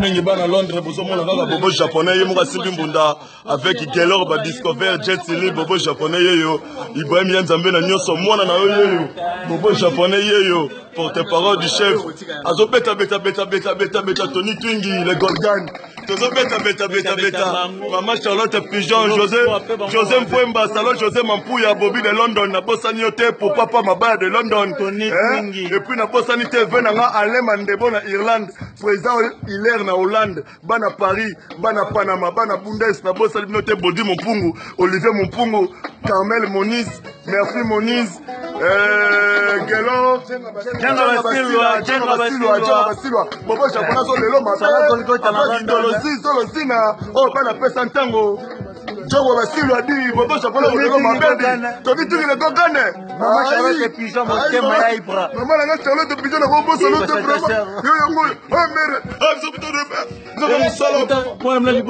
Mingi bana Londres bozo mona kaka bobo japonais ye moka simbi mbunda avec Gelor ba discover Jet Li bobo japonais yeyo Ibrahim Yanzambe na nyonso mwana na yeyo bobo japonais yeyo porte-parole du chef azo beta Tony Twingi le Golgan tozo beta Maman Charlotte Pigeon José Mfwemba Salon José Mampuya Bobby de London na bosani yote pour papa mabaya de London et puis na bosani te venanga Alain Mandebo na Irlande président Hilaire na Hollande bana Paris bana Panama bana Bundes na bosani note Bodi Mpungu Olivier Mpungu Carmel Moniz Merci Moniz Gelo Jenga Basilwa Bobo Japona so lelo matin Tolo Sina oh bana pesa ntango Jogo Basilwa di Bobo Japona lelo matin Tobi tuki le kokane Mama Charlotte Pigeon motema ya Ibra Mama la Charlotte Pigeon na bombo solo te vraiment yo yango oh mere ah so putain de